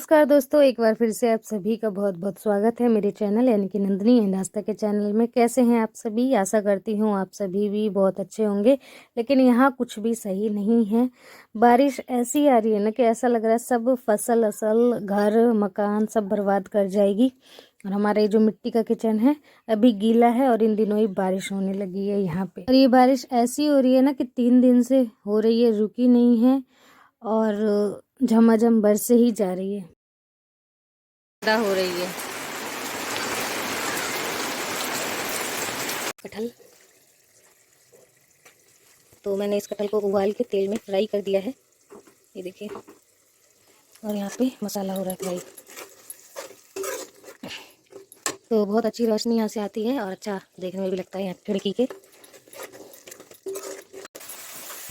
नमस्कार दोस्तों, एक बार फिर से आप सभी का बहुत बहुत स्वागत है मेरे चैनल यानी कि नंदिनी एंड आस्था के चैनल में। कैसे हैं आप सभी? आशा करती हूँ आप सभी भी बहुत अच्छे होंगे। लेकिन यहाँ कुछ भी सही नहीं है। बारिश ऐसी आ रही है ना कि ऐसा लग रहा है सब फसल असल घर मकान सब बर्बाद कर जाएगी। और हमारे जो मिट्टी का किचन है अभी गीला है और इन दिनों ही बारिश होने लगी है यहाँ पे। और ये बारिश ऐसी हो रही है ना कि 3 दिन से हो रही है, रुकी नहीं है और झमाझम बरसे ही जा रही है। हो रही है कटहल, तो मैंने इस कटहल को उबाल के तेल में फ्राई कर दिया है, ये देखिए। और यहाँ पे मसाला हो रहा है फ्राई, तो बहुत अच्छी रोशनी यहाँ से आती है और अच्छा देखने में भी लगता है यहाँ खिड़की के।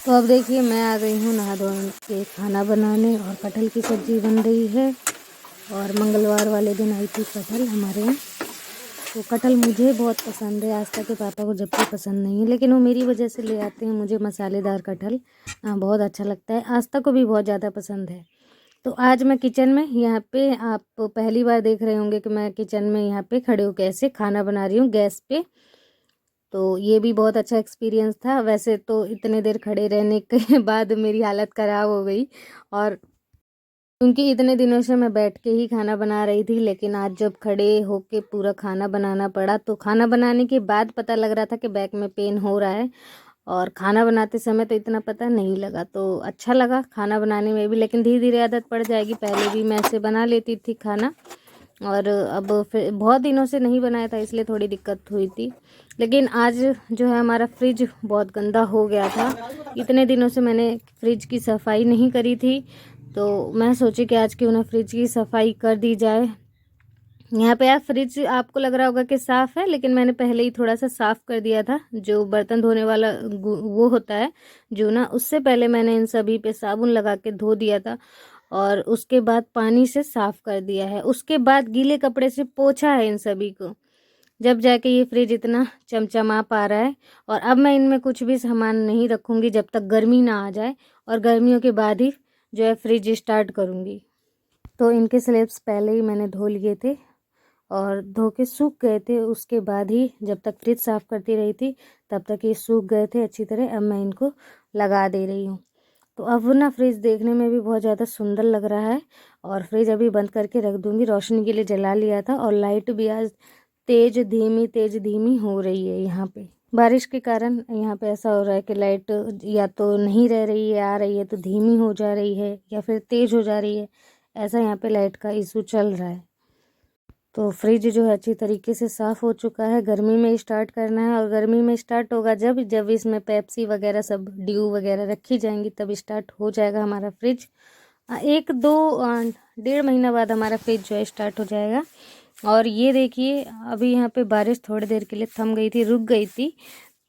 तो अब देखिए मैं आ गई हूँ नहा धो के खाना बनाने और कटहल की सब्ज़ी बन रही है। और मंगलवार वाले दिन आई थी कटहल हमारे यहाँ। तो कटहल मुझे बहुत पसंद है, आस्था के पापा को जबकि पसंद नहीं है, लेकिन वो मेरी वजह से ले आते हैं। मुझे मसालेदार कटहल बहुत अच्छा लगता है, आस्था को भी बहुत ज़्यादा पसंद है। तो आज मैं किचन में यहाँ पे, आप पहली बार देख रहे होंगे कि मैं किचन में यहाँ पे खड़े होकर ऐसे खाना बना रही हूँ गैस पे। तो ये भी बहुत अच्छा एक्सपीरियंस था। वैसे तो इतने देर खड़े रहने के बाद मेरी हालत ख़राब हो गई, और क्योंकि इतने दिनों से मैं बैठ के ही खाना बना रही थी, लेकिन आज जब खड़े होके पूरा खाना बनाना पड़ा तो खाना बनाने के बाद पता लग रहा था कि बैक में पेन हो रहा है। और खाना बनाते समय तो इतना पता नहीं लगा, तो अच्छा लगा खाना बनाने में भी। लेकिन धीरे धीरे आदत पड़ जाएगी। पहले भी मैं ऐसे बना लेती थी खाना, और अब फिर बहुत दिनों से नहीं बनाया था इसलिए थोड़ी दिक्कत हुई थी। लेकिन आज जो है हमारा फ्रिज बहुत गंदा हो गया था। इतने दिनों से मैंने फ्रिज की सफाई नहीं करी थी, तो मैं सोची कि आज क्यों ना फ्रिज की सफाई कर दी जाए। यहाँ पे यार फ्रिज आपको लग रहा होगा कि साफ़ है, लेकिन मैंने पहले ही थोड़ा सा साफ़ कर दिया था। जो बर्तन धोने वाला वो होता है जो ना, उससे पहले मैंने इन सभी पे साबुन लगा के धो दिया था और उसके बाद पानी से साफ़ कर दिया है। उसके बाद गीले कपड़े से पोंछा है इन सभी को, जब जाके ये फ्रिज इतना चमचमा पा रहा है। और अब मैं इनमें कुछ भी सामान नहीं रखूँगी जब तक गर्मी ना आ जाए, और गर्मियों के बाद ही जो है फ्रिज स्टार्ट करूँगी। तो इनके स्लैब्स पहले ही मैंने धो लिए थे और धो के सूख गए थे। उसके बाद ही जब तक फ्रिज साफ़ करती रही थी तब तक ये सूख गए थे अच्छी तरह। अब मैं इनको लगा दे रही हूँ। तो अब ना फ्रिज देखने में भी बहुत ज़्यादा सुंदर लग रहा है। और फ्रिज अभी बंद करके रख दूँगी, रोशनी के लिए जला लिया था। और लाइट भी आज तेज़ धीमी हो रही है। यहाँ पे बारिश के कारण यहाँ पे ऐसा हो रहा है कि लाइट या तो नहीं रह रही है, आ रही है तो धीमी हो जा रही है या फिर तेज़ हो जा रही है। ऐसा यहाँ पे लाइट का इशू चल रहा है। तो फ्रिज जो है अच्छी तरीके से साफ़ हो चुका है। गर्मी में स्टार्ट करना है, और गर्मी में स्टार्ट होगा जब जब इसमें पेप्सी वगैरह सब ड्यू वगैरह रखी जाएंगी, तब स्टार्ट हो जाएगा हमारा फ्रिज। 1-2 1.5 महीना बाद हमारा फ्रिज जो है स्टार्ट हो जाएगा। और ये देखिए अभी यहाँ पे बारिश थोड़ी देर के लिए थम गई थी, रुक गई थी,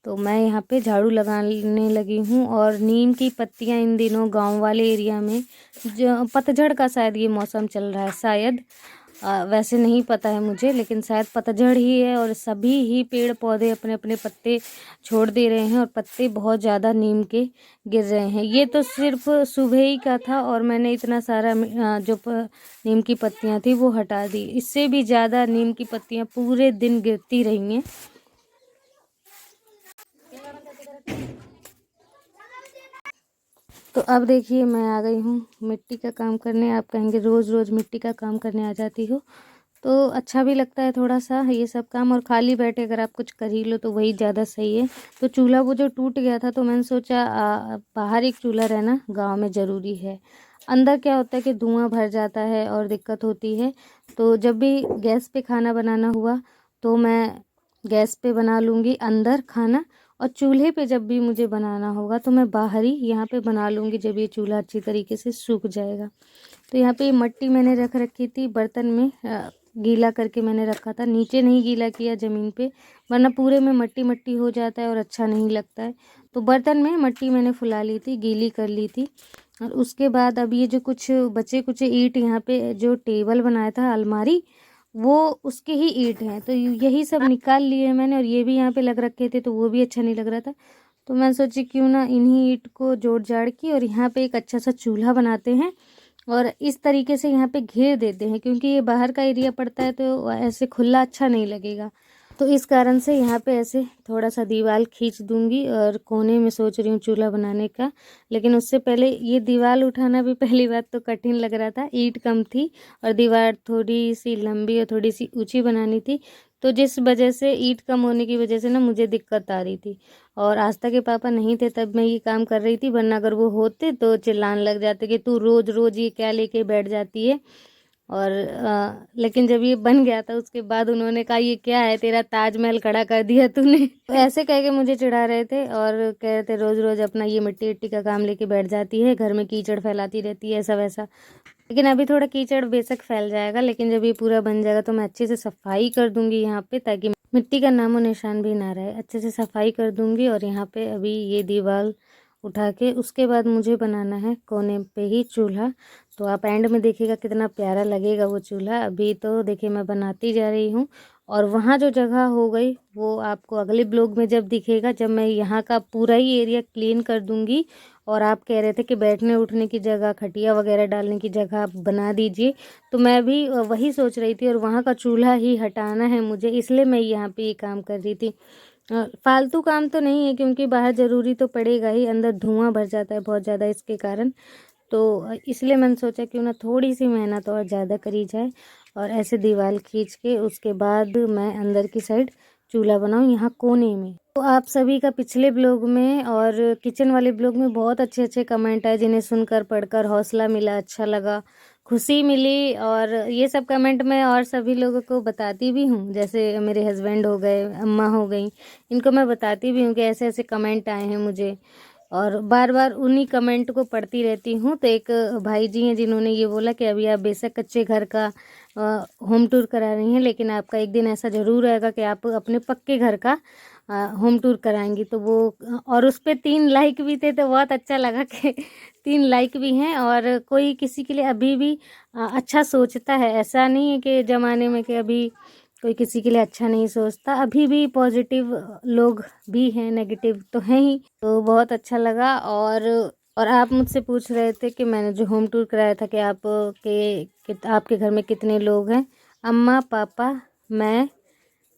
तो मैं यहाँ पे झाड़ू लगाने लगी हूँ। और नीम की पत्तियाँ इन दिनों गांव वाले एरिया में, जो पतझड़ का शायद ये मौसम चल रहा है शायद, वैसे नहीं पता है मुझे, लेकिन शायद पतझड़ ही है। और सभी ही पेड़ पौधे अपने अपने पत्ते छोड़ दे रहे हैं और पत्ते बहुत ज़्यादा नीम के गिर रहे हैं। ये तो सिर्फ सुबह ही का था और मैंने इतना सारा नीम की पत्तियां थी वो हटा दी। इससे भी ज़्यादा नीम की पत्तियां पूरे दिन गिरती रही हैं। तो अब देखिए मैं आ गई हूँ मिट्टी का काम करने। आप कहेंगे रोज़ रोज़ मिट्टी का काम करने आ जाती हो, तो अच्छा भी लगता है थोड़ा सा ये सब काम। और खाली बैठे अगर आप कुछ कर ही लो तो वही ज़्यादा सही है। तो चूल्हा वो जो टूट गया था, तो मैंने सोचा बाहर एक चूल्हा रहना गांव में ज़रूरी है। अंदर क्या होता है कि धुआं भर जाता है और दिक्कत होती है। तो जब भी गैस पे खाना बनाना हुआ तो मैं गैस पे बना लूँगी अंदर खाना, और चूल्हे पे जब भी मुझे बनाना होगा तो मैं बाहर ही यहाँ पे बना लूँगी जब ये चूल्हा अच्छी तरीके से सूख जाएगा। तो यहाँ पे मट्टी मैंने रख रखी थी बर्तन में, गीला करके मैंने रखा था। नीचे नहीं गीला किया ज़मीन पे, वरना पूरे में मट्टी मट्टी हो जाता है और अच्छा नहीं लगता है। तो बर्तन में मट्टी मैंने फुला ली थी, गीली कर ली थी। और उसके बाद अब ये जो कुछ बचे कुछ ईंट, यहाँ पे जो टेबल बनाया था अलमारी, वो उसके ही ईंट हैं, तो यही सब निकाल लिए मैंने। और ये भी यहाँ पे लग रखे थे तो वो भी अच्छा नहीं लग रहा था। तो मैं सोची क्यों ना इन्हीं ईंट को जोड़ जाड़ के और यहाँ पे एक अच्छा सा चूल्हा बनाते हैं और इस तरीके से यहाँ पे घेर देते हैं, क्योंकि ये बाहर का एरिया पड़ता है तो ऐसे खुला अच्छा नहीं लगेगा। तो इस कारण से यहाँ पे ऐसे थोड़ा सा दीवार खींच दूंगी और कोने में सोच रही हूँ चूल्हा बनाने का। लेकिन उससे पहले ये दीवार उठाना भी पहली बात तो कठिन लग रहा था, ईंट कम थी और दीवार थोड़ी सी लंबी और थोड़ी सी ऊंची बनानी थी। तो जिस वजह से ईंट कम होने की वजह से ना मुझे दिक्कत आ रही थी। और आस्था के पापा नहीं थे तब मैं ये काम कर रही थी, वरना अगर वो होते तो चिल्लाने लग जाते कि तू रोज रोज ये क्या लेके बैठ जाती है। और लेकिन जब ये बन गया था उसके बाद उन्होंने कहा ये क्या है, तेरा ताजमहल खड़ा कर दिया तूने। तो ऐसे कह के मुझे चिढ़ा रहे थे और कह रहे थे रोज रोज अपना ये मिट्टी मिट्टी का काम लेके बैठ जाती है, घर में कीचड़ फैलाती रहती है, ऐसा वैसा। लेकिन अभी थोड़ा कीचड़ बेशक फैल जाएगा, लेकिन जब ये पूरा बन जाएगा तो मैं अच्छे से सफाई कर दूंगी यहाँ पे, ताकि मिट्टी का नामो निशान भी ना रहे। अच्छे से सफाई कर दूंगी और यहाँ पे अभी ये दीवार उठा के उसके बाद मुझे बनाना है कोने पे ही चूल्हा। तो आप एंड में देखिएगा कितना प्यारा लगेगा वो चूल्हा। अभी तो देखिए मैं बनाती जा रही हूँ और वहाँ जो जगह हो गई वो आपको अगले ब्लॉग में जब दिखेगा, जब मैं यहाँ का पूरा ही एरिया क्लीन कर दूंगी। और आप कह रहे थे कि बैठने उठने की जगह, खटिया वगैरह डालने की जगह आप बना दीजिए, तो मैं भी वही सोच रही थी और वहाँ का चूल्हा ही हटाना है मुझे, इसलिए मैं यहाँ पे ये काम कर रही थी। फालतू काम तो नहीं है, क्योंकि बाहर ज़रूरी तो पड़ेगा ही, अंदर धुआं भर जाता है बहुत ज़्यादा इसके कारण। तो इसलिए मैंने सोचा क्यों ना थोड़ी सी मेहनत और ज़्यादा करी जाए और ऐसे दीवार खींच के उसके बाद मैं अंदर की साइड चूल्हा बनाऊँ यहाँ कोने में। तो आप सभी का पिछले ब्लॉग में और किचन वाले ब्लॉग में बहुत अच्छे अच्छे कमेंट आए, जिन्हें सुनकर पढ़कर हौसला मिला, अच्छा लगा, खुशी मिली। और ये सब कमेंट मैं और सभी लोगों को बताती भी हूँ, जैसे मेरे हस्बैंड हो गए, अम्मा हो गई, इनको मैं बताती भी हूँ कि ऐसे ऐसे कमेंट आए हैं मुझे, और बार बार उन्हीं कमेंट को पढ़ती रहती हूँ। तो एक भाई जी हैं जिन्होंने ये बोला कि अभी आप बेशक कच्चे घर का होम टूर करा रही हैं, लेकिन आपका एक दिन ऐसा ज़रूर आएगा कि आप अपने पक्के घर का होम टूर कराएंगी। तो वो और उस पर 3 लाइक भी थे, तो बहुत अच्छा लगा कि 3 लाइक भी हैं। और कोई किसी के लिए अभी भी अच्छा सोचता है, ऐसा नहीं है कि ज़माने में कि अभी कोई किसी के लिए अच्छा नहीं सोचता, अभी भी पॉजिटिव लोग भी हैं, नेगेटिव तो हैं ही। तो बहुत अच्छा लगा। और आप मुझसे पूछ रहे थे कि मैंने जो होम टूर कराया था कि आपके घर में कितने लोग हैं। अम्मा, पापा, मैं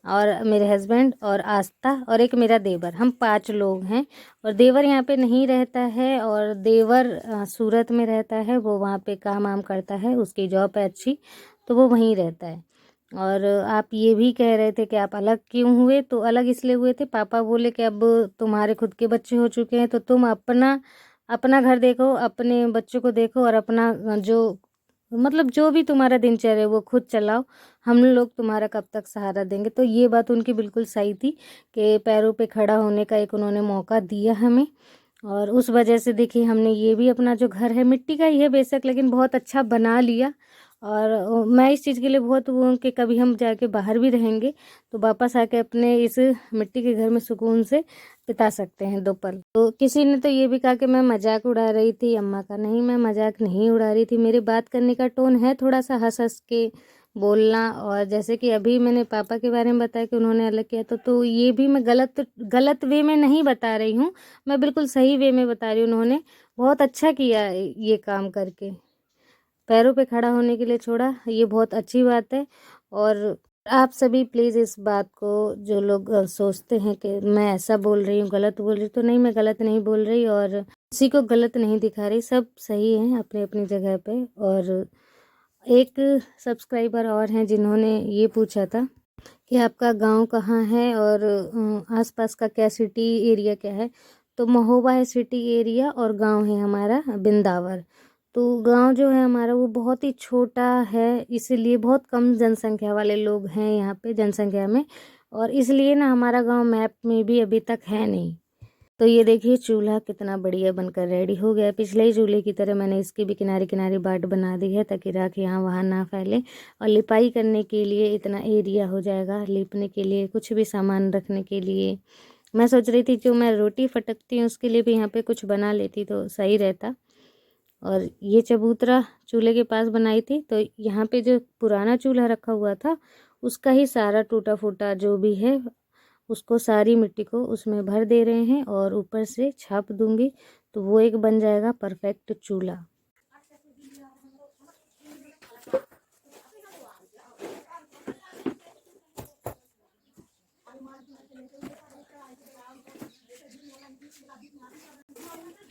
और मेरे हस्बैंड और आस्था और एक मेरा देवर, हम 5 लोग हैं। और देवर यहाँ पे नहीं रहता है, और देवर सूरत में रहता है, वो वहाँ पे काम वाम करता है, उसकी जॉब है अच्छी, तो वो वहीं रहता है। और आप ये भी कह रहे थे कि आप अलग क्यों हुए, तो अलग इसलिए हुए थे, पापा बोले कि अब तुम्हारे खुद के बच्चे हो चुके हैं, तो तुम अपना अपना घर देखो, अपने बच्चों को देखो, और अपना जो मतलब जो भी तुम्हारा दिनचर्या है वो खुद चलाओ, हम लोग तुम्हारा कब तक सहारा देंगे। तो ये बात उनकी बिल्कुल सही थी कि पैरों पे खड़ा होने का एक उन्होंने मौका दिया हमें। और उस वजह से देखिए हमने ये भी अपना जो घर है मिट्टी का ही है बेशक, लेकिन बहुत अच्छा बना लिया। और मैं इस चीज़ के लिए बहुत वो हूँ कि कभी हम जाके बाहर भी रहेंगे तो वापस आके अपने इस मिट्टी के घर में सुकून से बिता सकते हैं 2 पल। तो किसी ने तो ये भी कहा कि मैं मजाक उड़ा रही थी अम्मा का, नहीं मैं मजाक नहीं उड़ा रही थी, मेरी बात करने का टोन है थोड़ा सा हंस हंस के बोलना। और जैसे कि अभी मैंने पापा के बारे में बताया कि उन्होंने अलग किया, तो ये भी मैं गलत वे में नहीं बता रही हूँ, मैं बिल्कुल सही वे में बता रही हूँ। उन्होंने बहुत अच्छा किया ये काम करके, पैरों पे खड़ा होने के लिए छोड़ा, ये बहुत अच्छी बात है। और आप सभी प्लीज़ इस बात को, जो लोग सोचते हैं कि मैं ऐसा बोल रही हूँ, गलत बोल रही हूँ, तो नहीं, मैं गलत नहीं बोल रही और किसी को गलत नहीं दिखा रही, सब सही हैं अपनी अपनी जगह पे। और एक सब्सक्राइबर और हैं जिन्होंने ये पूछा था कि आपका गांव कहाँ है और आसपास का क्या सिटी एरिया क्या है। तो महोबा है सिटी एरिया और गांव है हमारा बिंदावर। तो गांव जो है हमारा वो बहुत ही छोटा है, इसीलिए बहुत कम जनसंख्या वाले लोग हैं यहाँ पे जनसंख्या में, और इसलिए ना हमारा गांव मैप में भी अभी तक है नहीं। तो ये देखिए चूल्हा कितना बढ़िया बनकर रेडी हो गया। पिछले ही चूल्हे की तरह मैंने इसकी भी किनारे किनारे बाट बना दी है, ताकि राख यहाँ वहाँ ना फैले। और लिपाई करने के लिए इतना एरिया हो जाएगा, लिपने के लिए, कुछ भी सामान रखने के लिए। मैं सोच रही थी जो मैं रोटी फटकती हूँ उसके लिए भी यहाँ पे कुछ बना लेती तो सही रहता। और ये चबूतरा चूल्हे के पास बनाई थी, तो यहाँ पे जो पुराना चूल्हा रखा हुआ था उसका ही सारा टूटा फूटा जो भी है, उसको सारी मिट्टी को उसमें भर दे रहे हैं और ऊपर से छाप दूंगी, तो वो एक बन जाएगा परफेक्ट चूल्हा।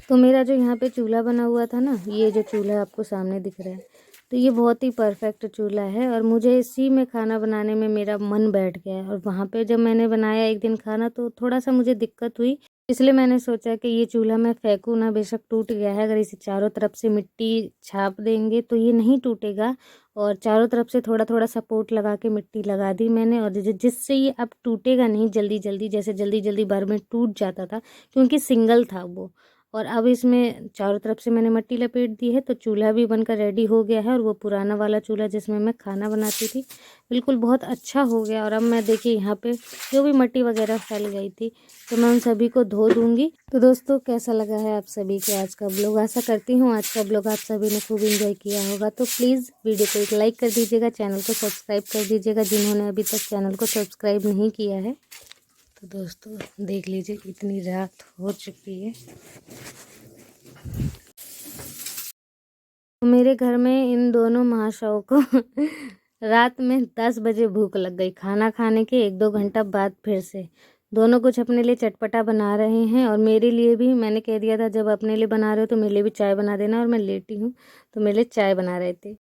तो मेरा जो यहाँ पे चूल्हा बना हुआ था ना, ये जो चूल्हा आपको सामने दिख रहा है, तो ये बहुत ही परफेक्ट चूल्हा है और मुझे इसी में खाना बनाने में मेरा मन बैठ गया है। और वहाँ पे जब मैंने बनाया एक दिन खाना तो थोड़ा सा मुझे दिक्कत हुई, इसलिए मैंने सोचा कि ये चूल्हा मैं फेंकूँ ना, बेशक टूट गया है, अगर इसे चारों तरफ से मिट्टी छाप देंगे तो ये नहीं टूटेगा। और चारों तरफ से थोड़ा थोड़ा सपोर्ट लगा के मिट्टी लगा दी मैंने, और जिससे ये अब टूटेगा नहीं जल्दी जल्दी, जैसे जल्दी जल्दी बार में टूट जाता था, क्योंकि सिंगल था वो। और अब इसमें चारों तरफ से मैंने मिट्टी लपेट दी है, तो चूल्हा भी बनकर रेडी हो गया है। और वो पुराना वाला चूल्हा जिसमें मैं खाना बनाती थी, बिल्कुल बहुत अच्छा हो गया। और अब मैं देखिए यहाँ पे जो भी मिट्टी वगैरह फैल गई थी, तो मैं उन सभी को धो दूँगी। तो दोस्तों, कैसा लगा है आप सभी को आज का ब्लॉग? आशा करती हूँ आज का ब्लॉग आप सभी ने खूब एंजॉय किया होगा। तो प्लीज़ वीडियो को एक लाइक कर दीजिएगा, चैनल को सब्सक्राइब कर दीजिएगा जिन्होंने अभी तक चैनल को सब्सक्राइब नहीं किया है। तो दोस्तों देख लीजिए, इतनी रात हो चुकी है। मेरे घर में इन दोनों महाशयों को रात में 10 बजे भूख लग गई। खाना खाने के 1-2 घंटा बाद फिर से दोनों कुछ अपने लिए चटपटा बना रहे हैं। और मेरे लिए भी मैंने कह दिया था, जब अपने लिए बना रहे हो तो मेरे लिए भी चाय बना देना, और मैं लेटी हूँ तो मेरे लिए चाय बना रहे थे।